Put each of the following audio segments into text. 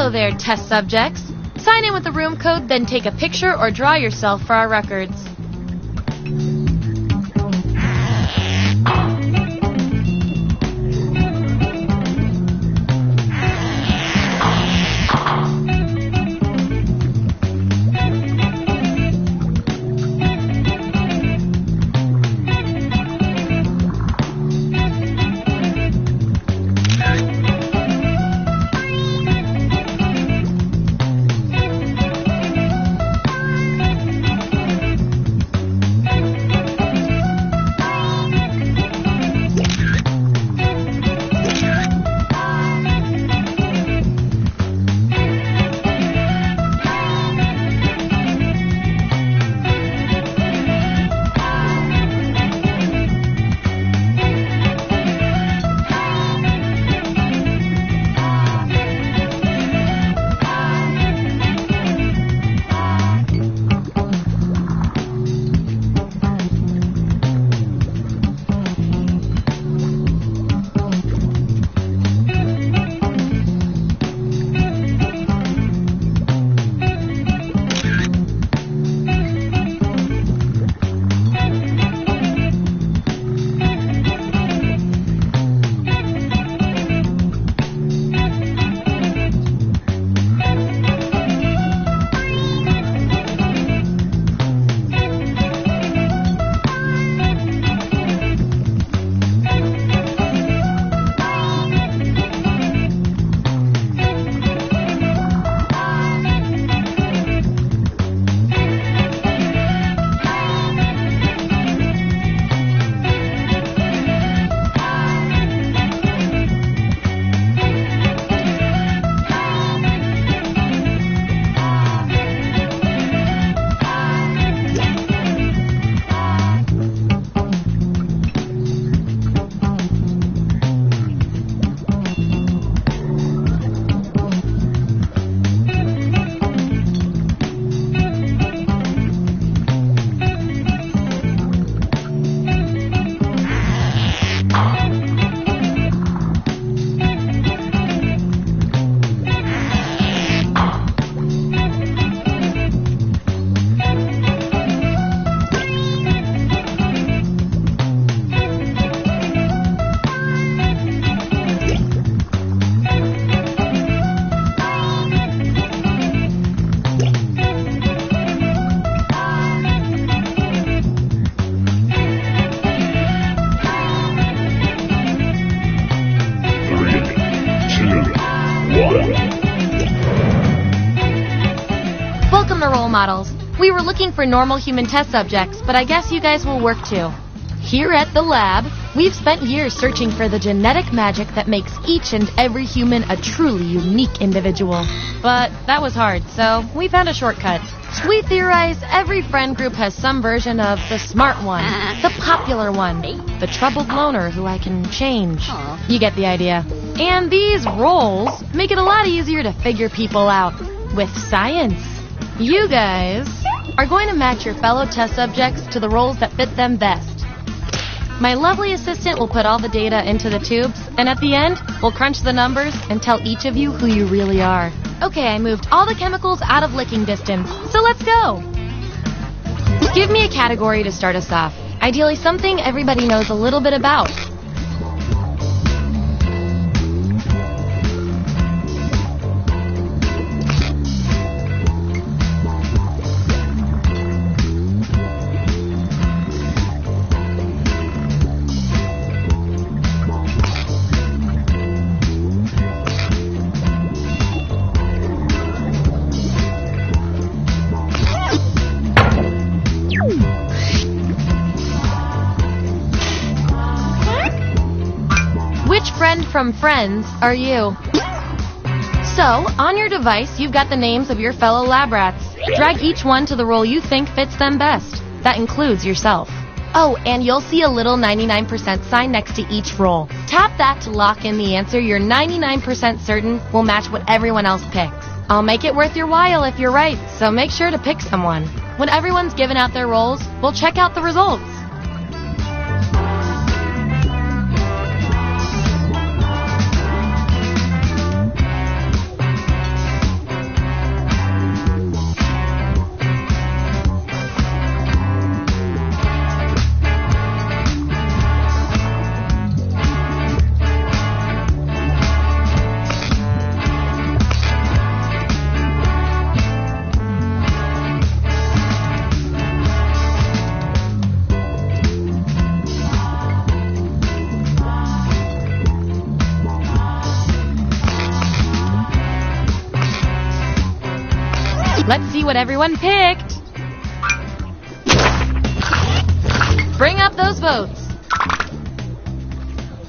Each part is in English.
Hello there, test subjects. Sign in with the room code, then take a picture or draw yourself for our records. Welcome to Role Models. We were looking for normal human test subjects, but I guess you guys will work too. Here at the lab, we've spent years searching for the genetic magic that makes each and every human a truly unique individual. But that was hard, so we found a shortcut. We theorize every friend group has some version of the smart one, the popular one, the troubled loner who I can change. You get the idea. And these roles make it a lot easier to figure people out with science. You guys are going to match your fellow test subjects to the roles that fit them best. My lovely assistant will put all the data into the tubes, and at the end, we'll crunch the numbers and tell each of you who you really are. Okay, I moved all the chemicals out of licking distance, so let's go! Give me a category to start us off. Ideally something everybody knows a little bit about. Which friend from Friends are you? So, on your device, you've got the names of your fellow lab rats. Drag each one to the role you think fits them best. That includes yourself. Oh, and you'll see a little 99% sign next to each role. Tap that to lock in the answer you're 99% certain will match what everyone else picks. I'll make it worth your while if you're right, so make sure to pick someone. When everyone's given out their roles, we'll check out the results. Let's see what everyone picked. Bring up those votes.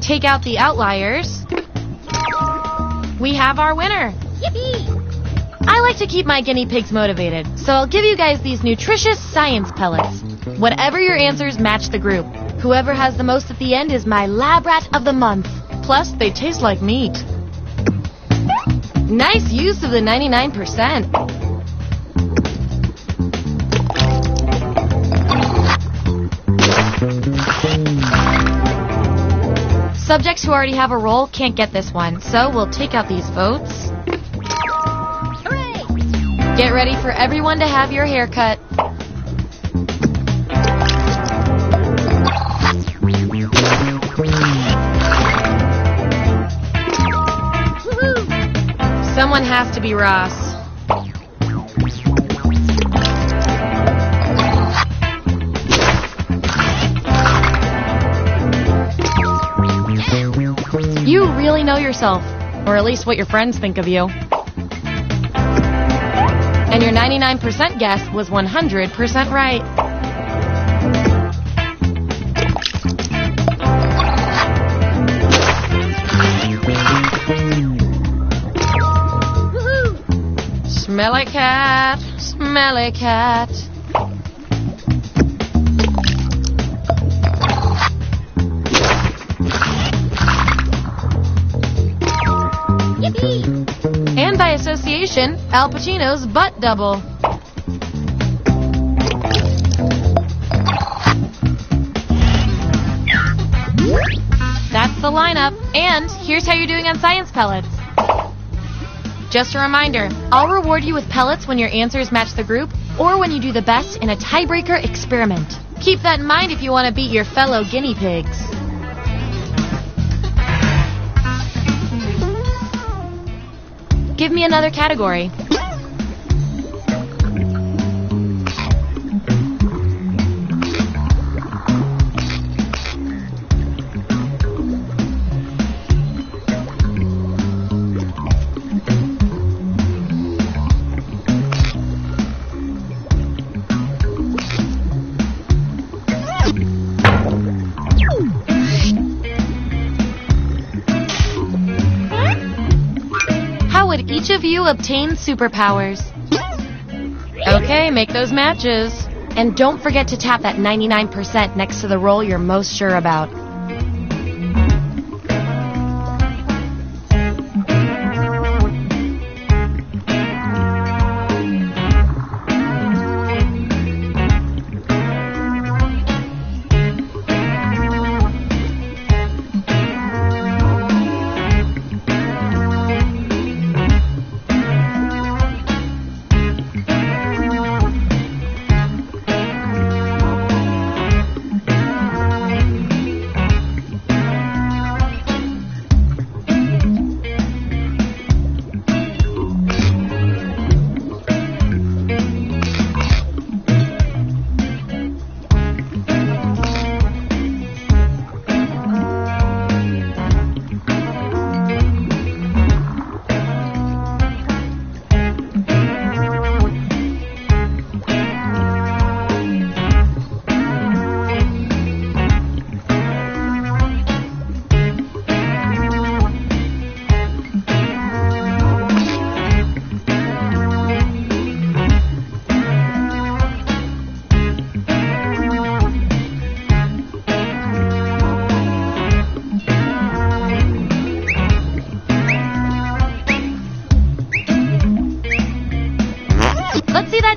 Take out the outliers. We have our winner. Yippee! I like to keep my guinea pigs motivated, so I'll give you guys these nutritious science pellets. Whatever your answers, match the group. Whoever has the most at the end is my lab rat of the month. Plus, they taste like meat. Nice use of the 99%. Subjects who already have a role can't get this one, so we'll take out these votes. Hooray! Get ready for everyone to have your hair cut. Woohoo! Someone has to be Ross. You really know yourself, or at least what your friends think of you. And your 99% guess was 100% right. Woohoo! Smelly cat, smelly cat. And by association, Al Pacino's butt double. That's the lineup. And here's how you're doing on science pellets. Just a reminder, I'll reward you with pellets when your answers match the group or when you do the best in a tiebreaker experiment. Keep that in mind if you want to beat your fellow guinea pigs. Give me another category. Would each of you obtain superpowers? Okay, make those matches. And don't forget to tap that 99% next to the role you're most sure about.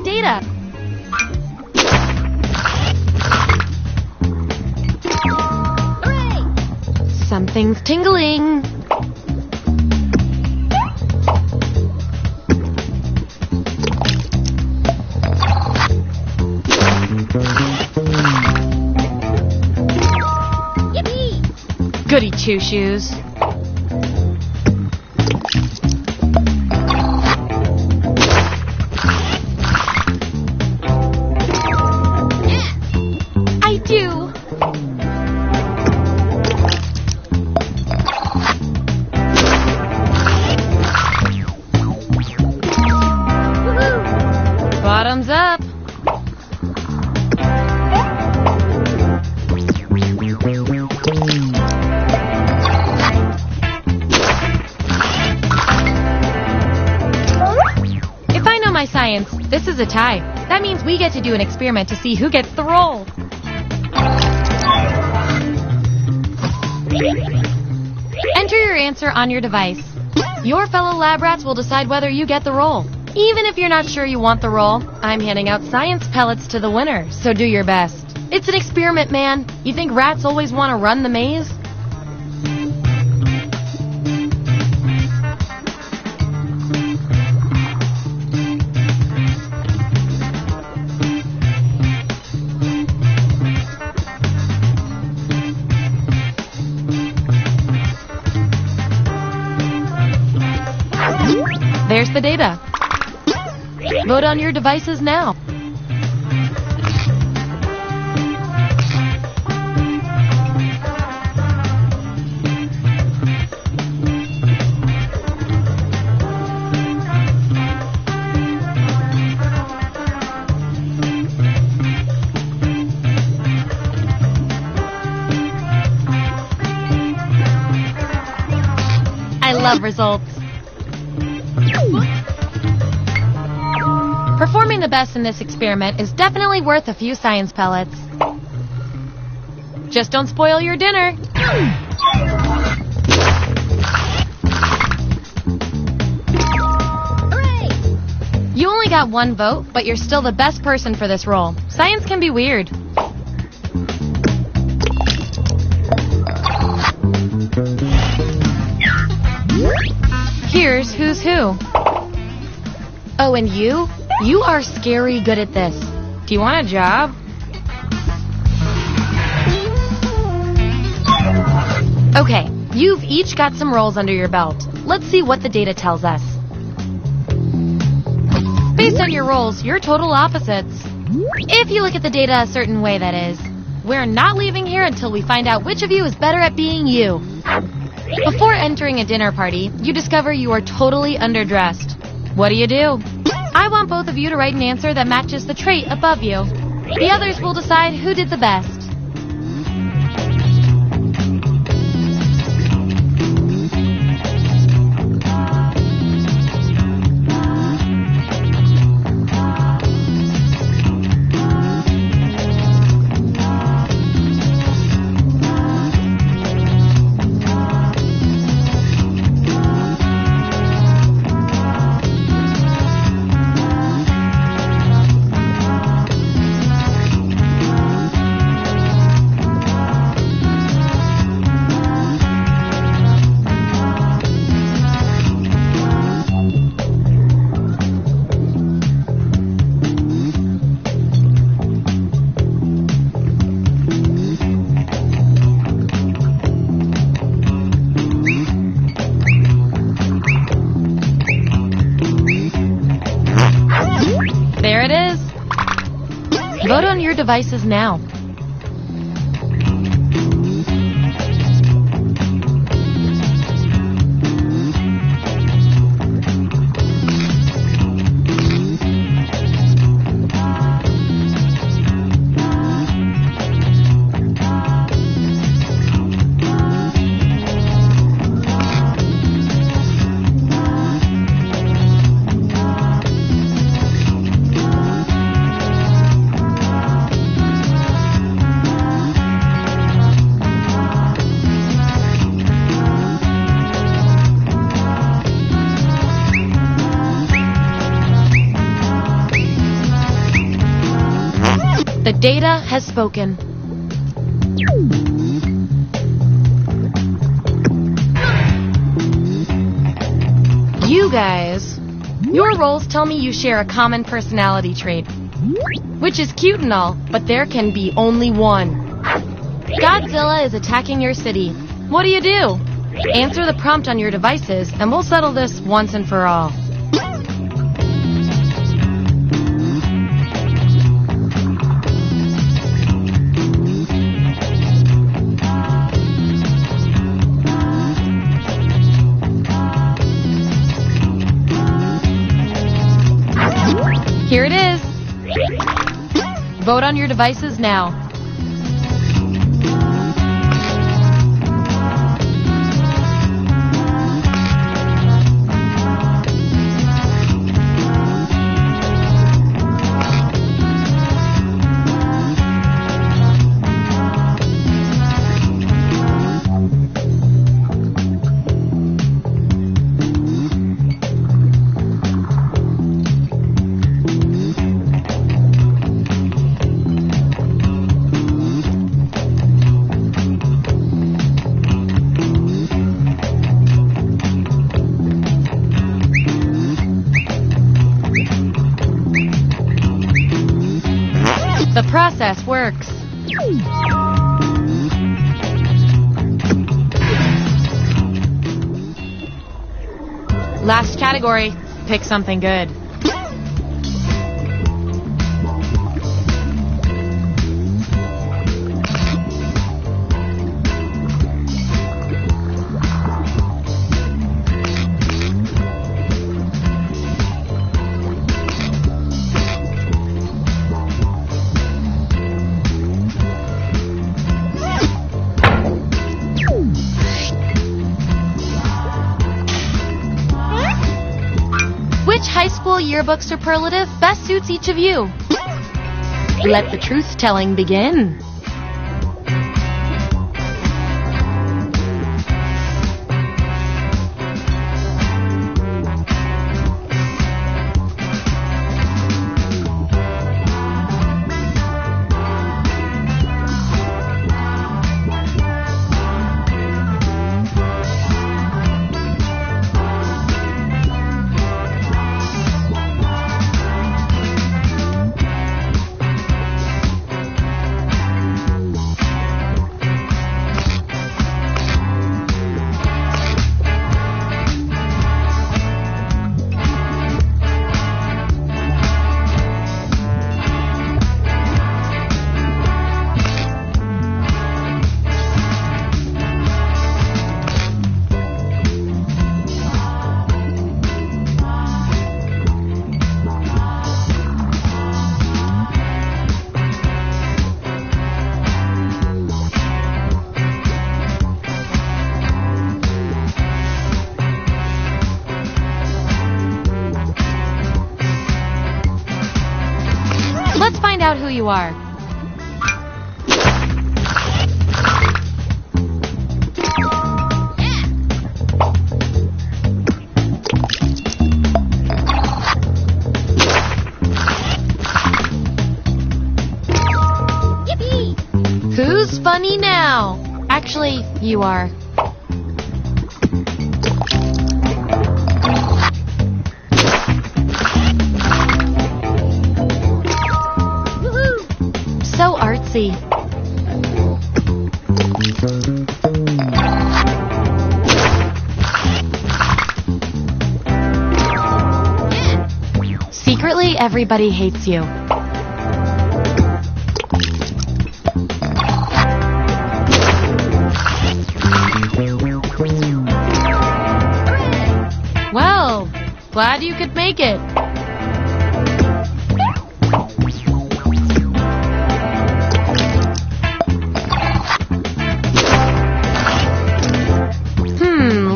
Data. Hooray! Something's tingling. Yippee! Goody two-shoes. Time's up. If I know my science, this is a tie. That means we get to do an experiment to see who gets the role. Enter your answer on your device. Your fellow lab rats will decide whether you get the role. Even if you're not sure you want the role, I'm handing out science pellets to the winner, so do your best. It's an experiment, man. You think rats always want to run the maze? There's the data. Vote on your devices now. I love results. Performing the best in this experiment is definitely worth a few science pellets. Just don't spoil your dinner. Hooray! You only got one vote, but you're still the best person for this role. Science can be weird. Here's who's who. Oh, and you? You are scary good at this. Do you want a job? Okay, you've each got some roles under your belt. Let's see what the data tells us. Based on your roles, you're total opposites. If you look at the data a certain way, that is. We're not leaving here until we find out which of you is better at being you. Before entering a dinner party, you discover you are totally underdressed. What do? I want both of you to write an answer that matches the trait above you. The others will decide who did the best. There it is. Vote on your devices now. The data has spoken. You guys, your roles tell me you share a common personality trait, which is cute and all, but there can be only one. Godzilla is attacking your city. What do? Answer the prompt on your devices, and we'll settle this once and for all. Here it is. Vote on your devices now. The process works. Last category. Pick something good. Which high school yearbook superlative best suits each of you? Let the truth-telling begin. Let's find out who you are. Yippee! Who's funny now? Actually, you are. So artsy. Secretly, everybody hates you. Well, glad you could make it.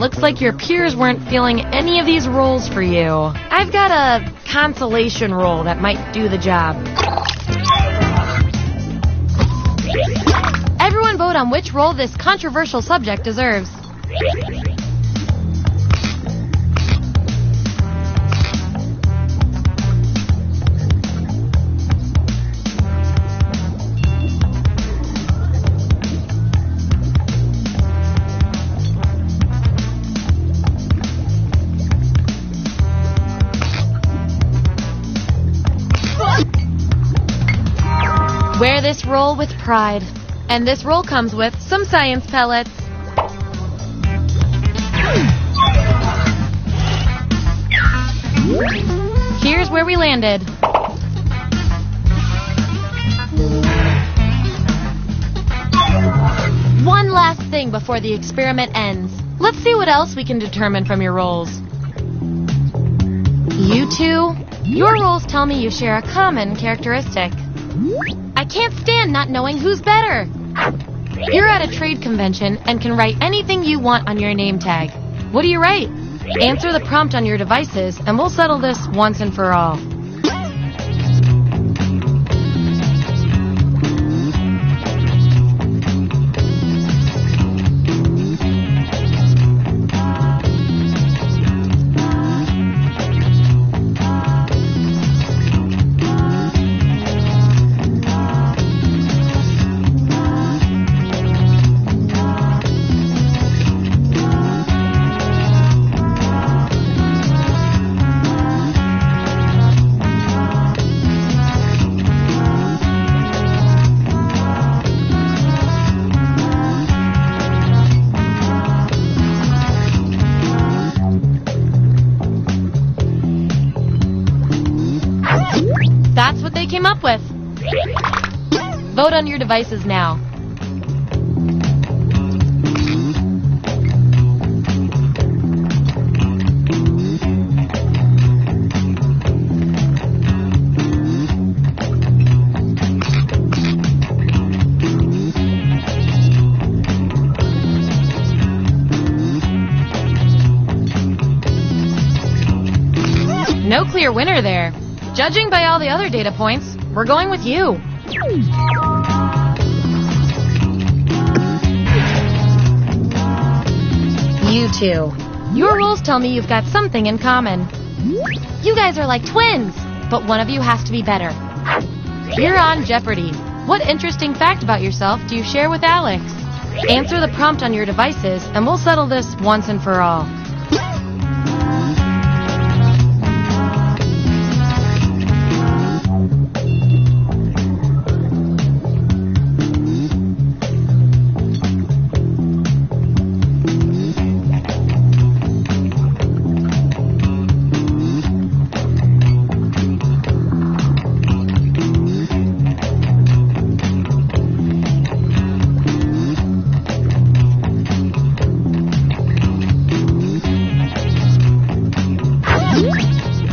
Looks like your peers weren't feeling any of these roles for you. I've got a consolation role that might do the job. Everyone vote on which role this controversial subject deserves. Wear this roll with pride. And this roll comes with some science pellets. Here's where we landed. One last thing before the experiment ends. Let's see what else we can determine from your rolls. You two, your roles tell me you share a common characteristic. I can't stand not knowing who's better. You're at a trade convention and can write anything you want on your name tag. What do you write? Answer the prompt on your devices and we'll settle this once and for all. That's what they came up with. Vote on your devices now. No clear winner there. Judging by all the other data points, we're going with you. You two. Your roles tell me you've got something in common. You guys are like twins, but one of you has to be better. You're on Jeopardy! What interesting fact about yourself do you share with Alex? Answer the prompt on your devices, and we'll settle this once and for all.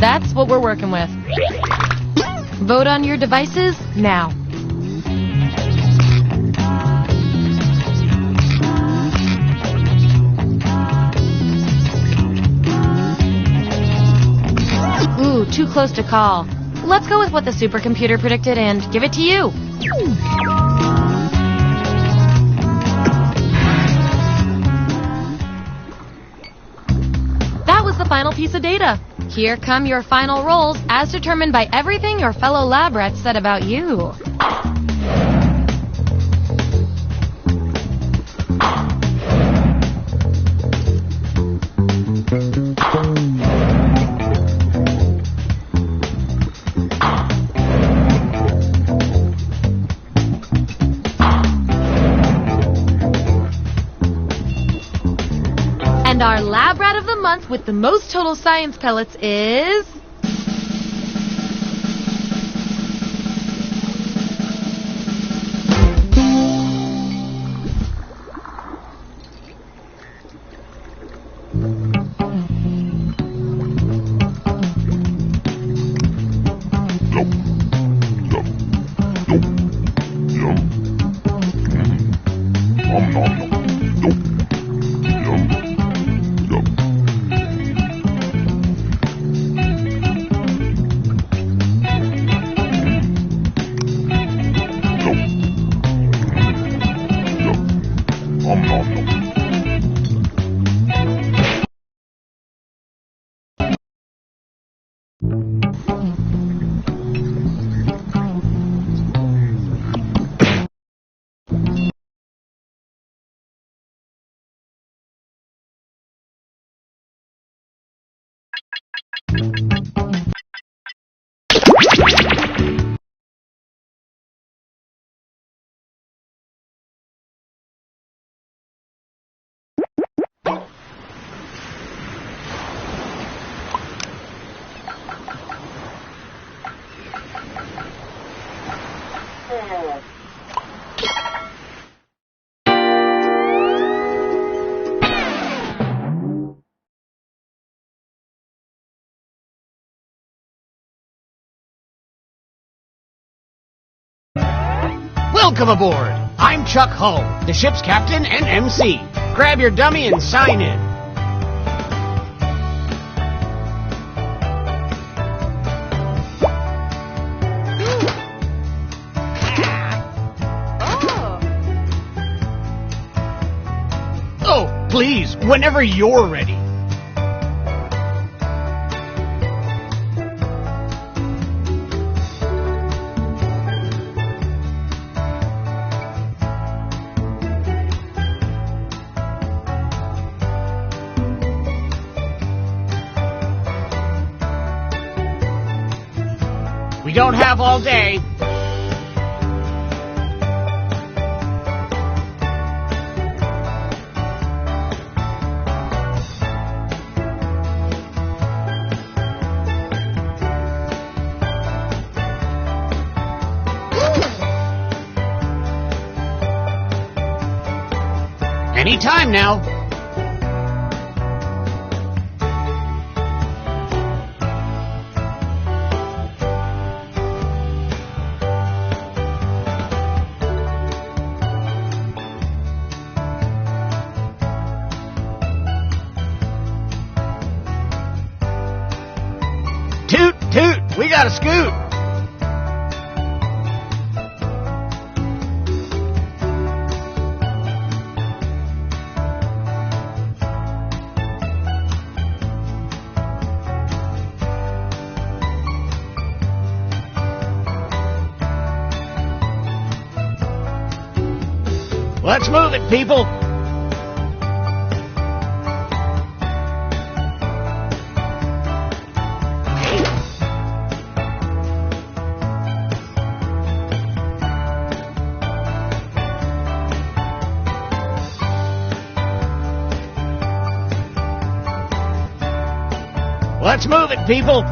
That's what we're working with. Vote on your devices now. Ooh, too close to call. Let's go with what the supercomputer predicted and give it to you. That was the final piece of data. Here come your final roles as determined by everything your fellow lab rats said about you. And our lab rat of the month with the most total science pellets is... Welcome aboard! I'm Chuck Hull, the ship's captain and MC. Grab your dummy and sign in. Oh, please, whenever you're ready. We don't have all day. Anytime now. Toot, toot, we got a scoot. Let's move it, people. Let's move it, people.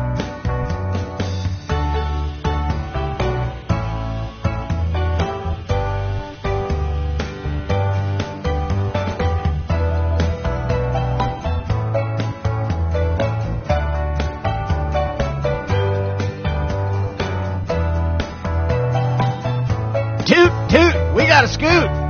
Toot, toot, we got a scoot.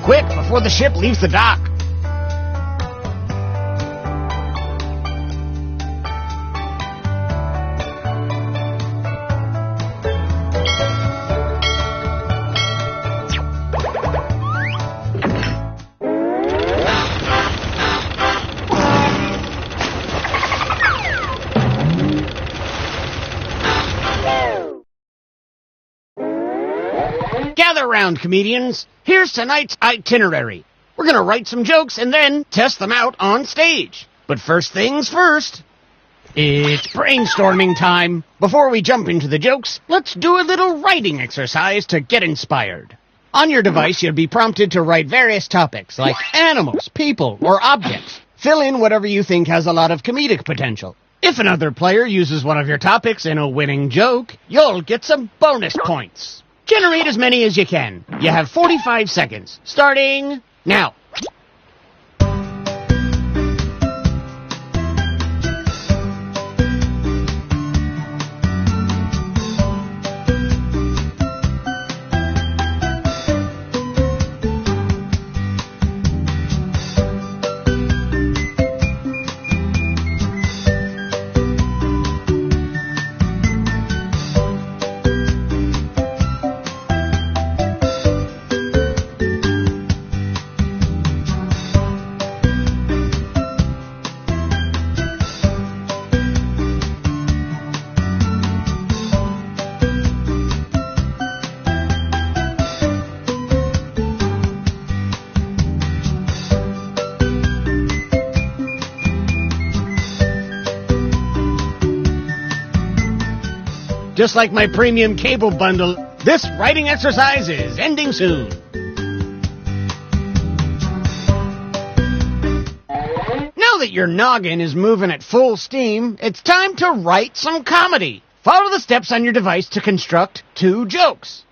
Quick, before the ship leaves the dock. Gather round, comedians. Here's tonight's itinerary. We're going to write some jokes and then test them out on stage. But first things first, it's brainstorming time. Before we jump into the jokes, let's do a little writing exercise to get inspired. On your device, you'll be prompted to write various topics like animals, people, or objects. Fill in whatever you think has a lot of comedic potential. If another player uses one of your topics in a winning joke, you'll get some bonus points. Generate as many as you can. You have 45 seconds, starting now. Just like my premium cable bundle, this writing exercise is ending soon. Now that your noggin is moving at full steam, it's time to write some comedy. Follow the steps on your device to construct 2 jokes.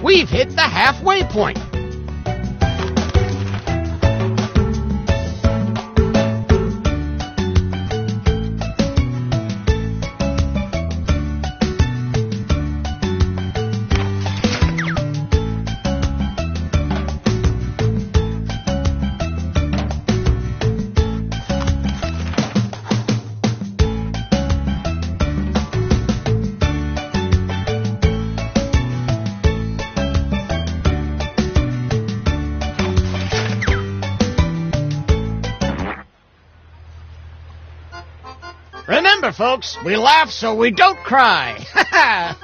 We've hit the halfway point. Remember, folks, we laugh so we don't cry.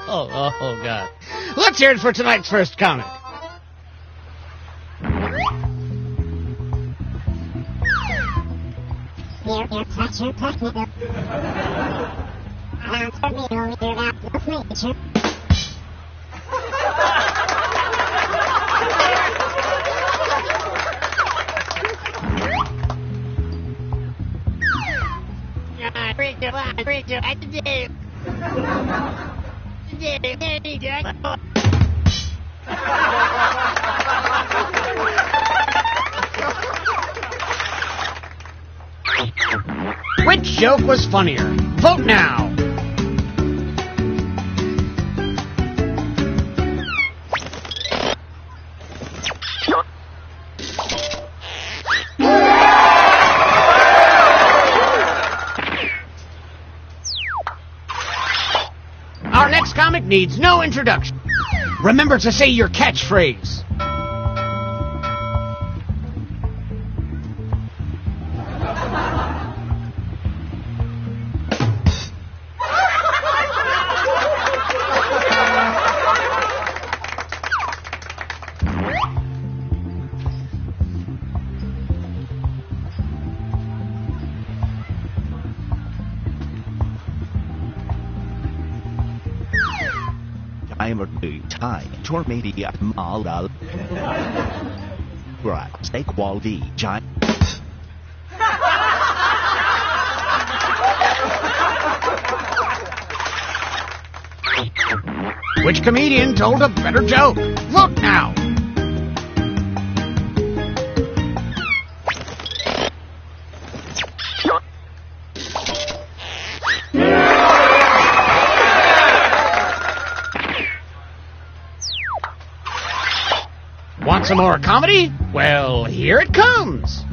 oh, God. Let's hear it for tonight's first comic. Which joke was funnier? Vote now. Our next comic needs no introduction. Remember to say your catchphrase. I'm a new time tour media model. Right, stay quality, giant. Which comedian told a better joke? Vote now. Want some more comedy? Well, here it comes.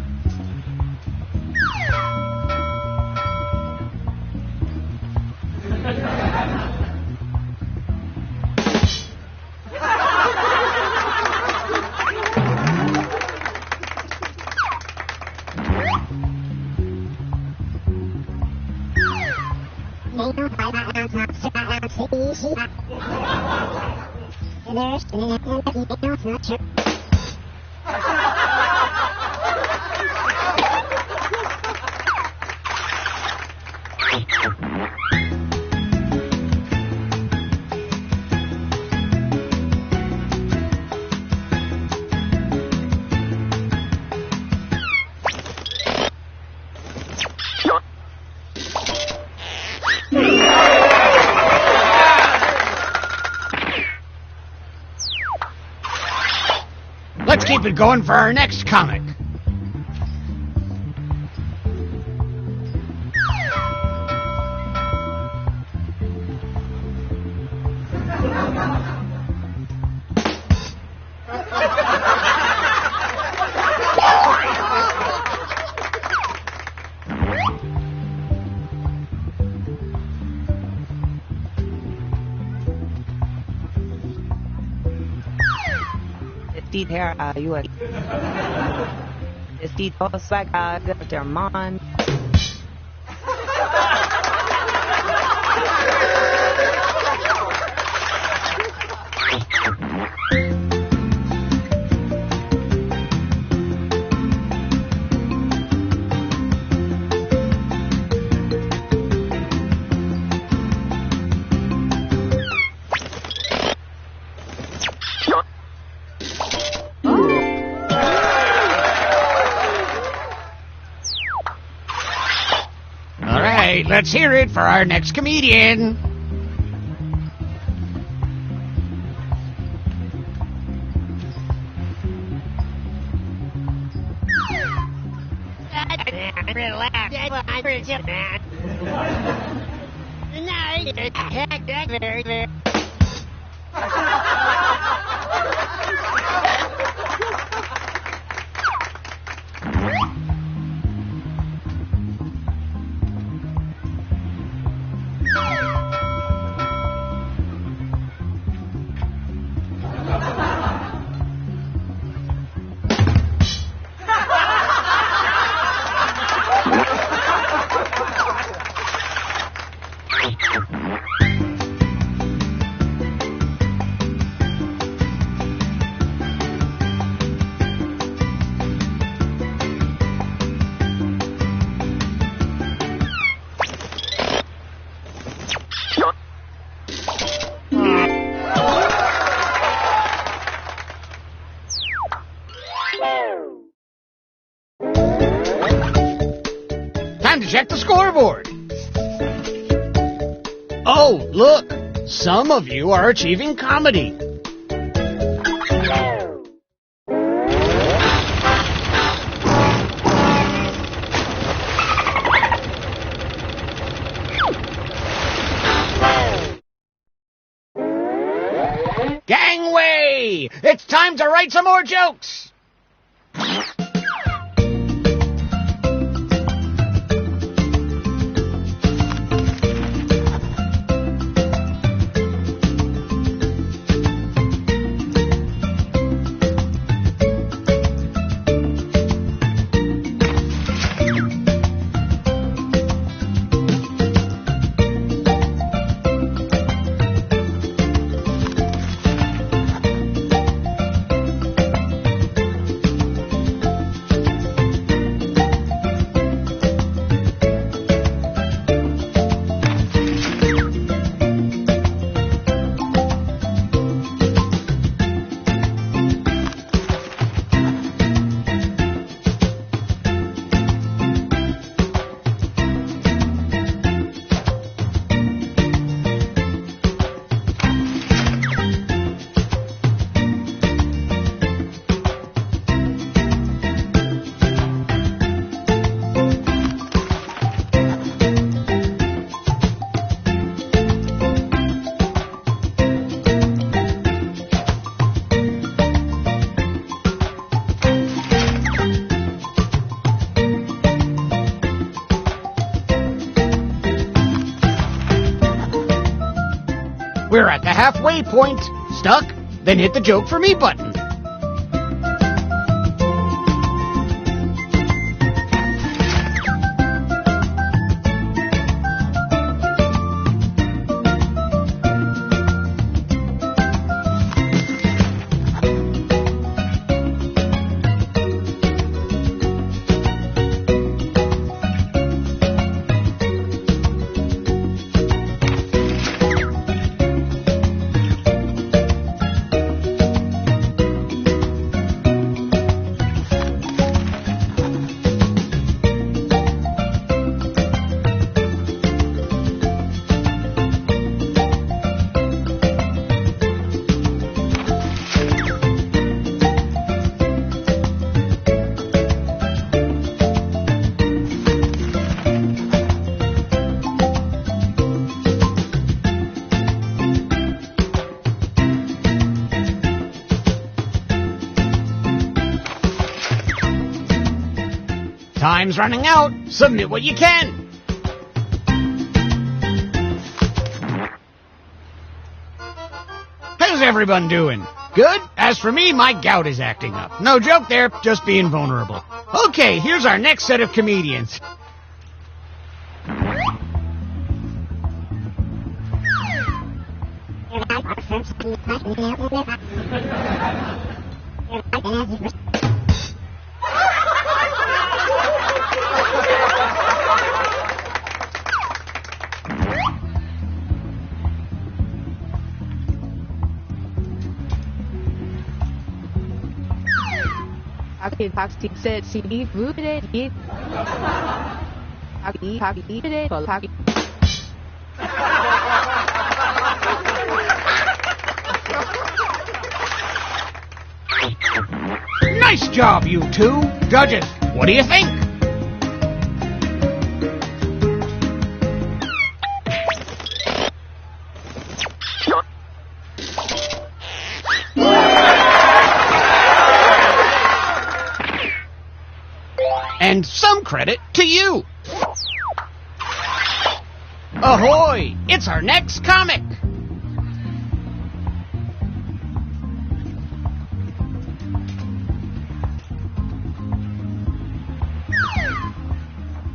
Let's keep it going for our next comic. Here, you are. It's swag, their man. Let's hear it for our next comedian. Time to check the scoreboard. Oh, look! Some of you are achieving comedy. Gangway! It's time to write some more jokes! We're at the halfway point. Stuck? Then hit the joke for me button. Time's running out. Submit what you can. How's everyone doing? Good? As for me, my gout is acting up. No joke there, just being vulnerable. Okay, here's our next set of comedians. Toxic said CD rooted it. Nice job, you two. Judges, what do you think? And some credit to you. Ahoy! It's our next comic.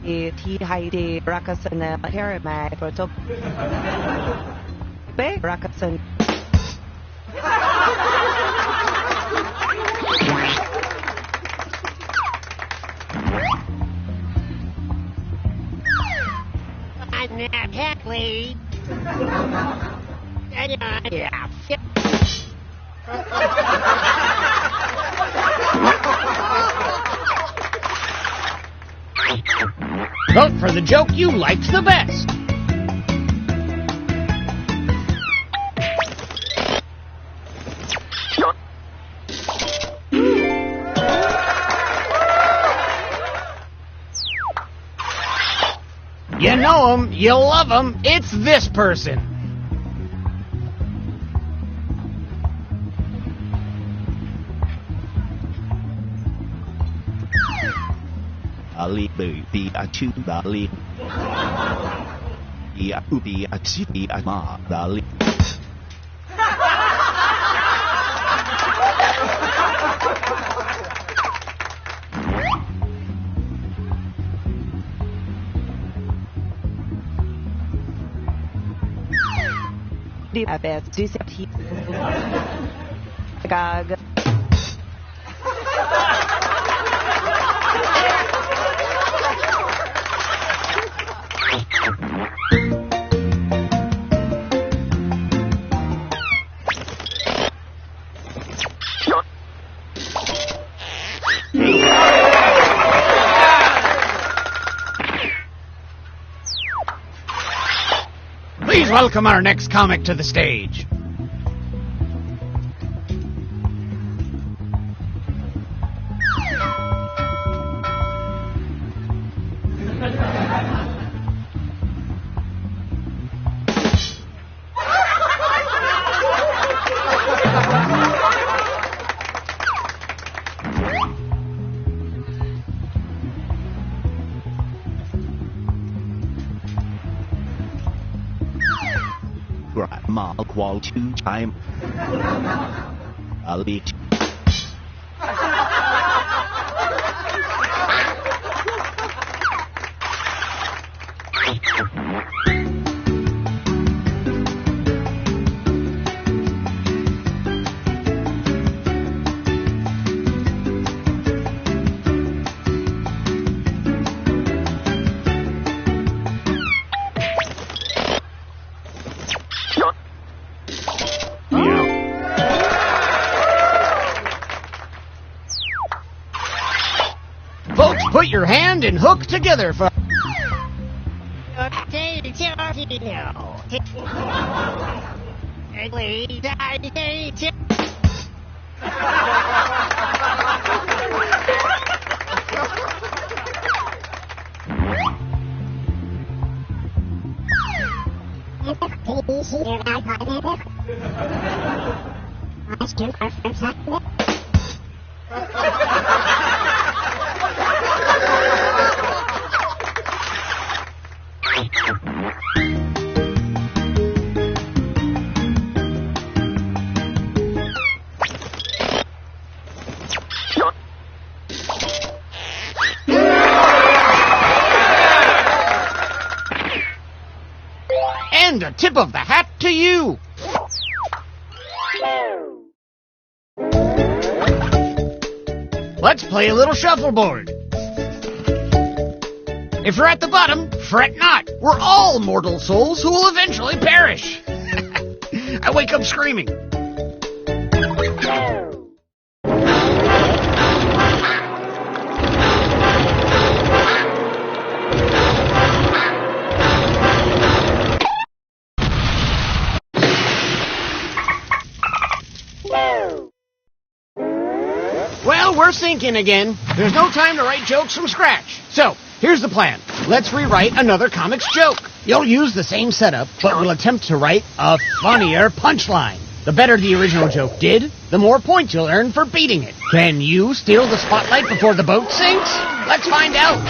He Heidi Rakasan Paramag for top Bay Rakasan. I'm not happy. Yeah. Vote for the joke you liked the best. You know him, you love him, it's this person. Ali baby a chu dali. Ya ubi a city a ma dali. The best disappear. Gag. Please welcome our next comic to the stage. Grandma qual 2 time. Ali. Folks, put your hand and hook together for... tip of the hat to you. Let's play a little shuffleboard. If you're at the bottom, fret not. We're all mortal souls who will eventually perish. I wake up screaming. Well, we're sinking again. There's no time to write jokes from scratch. So, here's the plan. Let's rewrite another comic's joke. You'll use the same setup, but we'll attempt to write a funnier punchline. The better the original joke did, the more points you'll earn for beating it. Can you steal the spotlight before the boat sinks? Let's find out.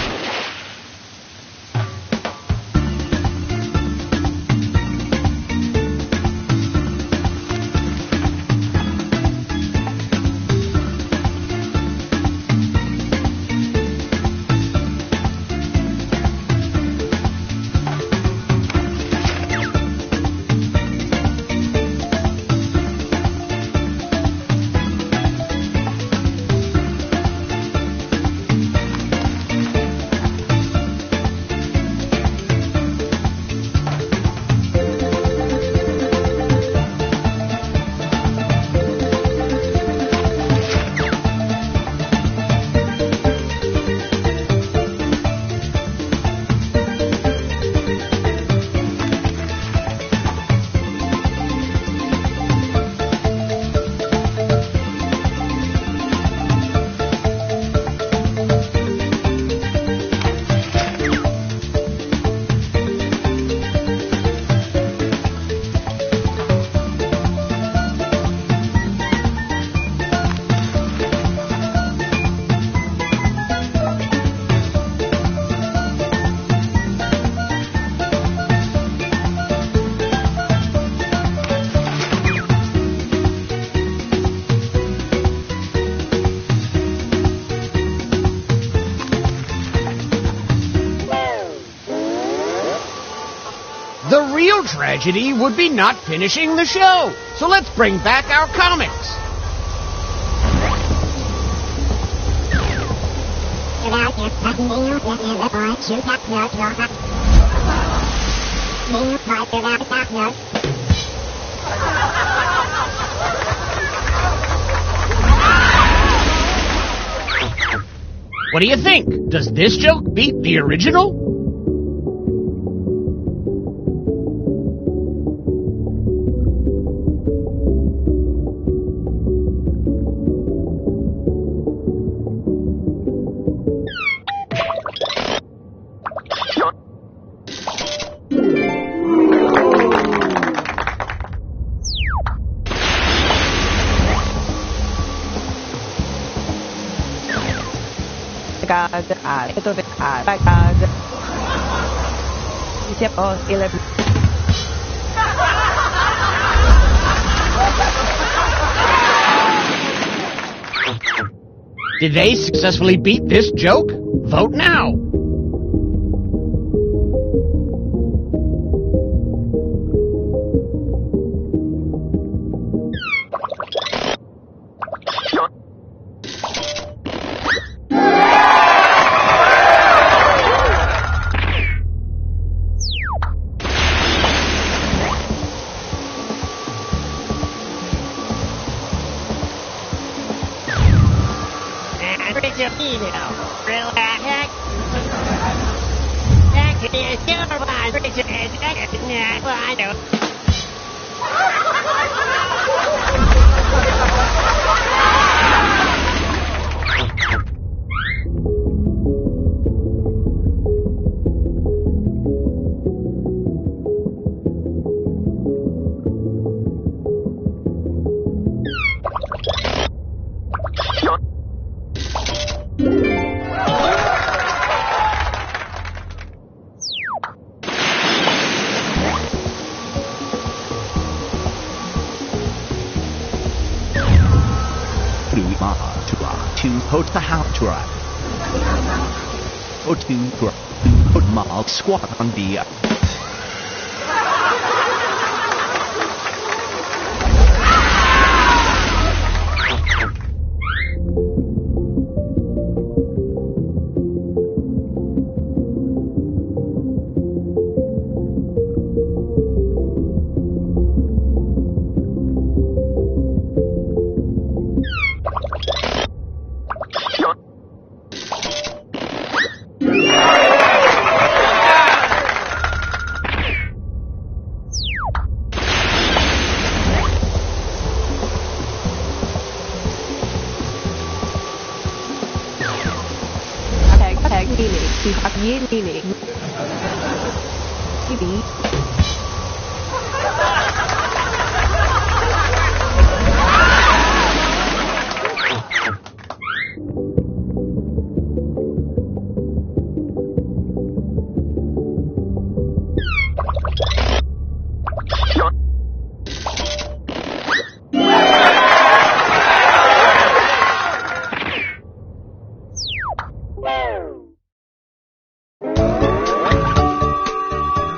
The real tragedy would be not finishing the show. So let's bring back our comics. What do you think? Does this joke beat the original? Did they successfully beat this joke? Vote now. To put the house to right. Put to put mark squat on the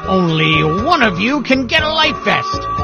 Only one of you can get a life vest.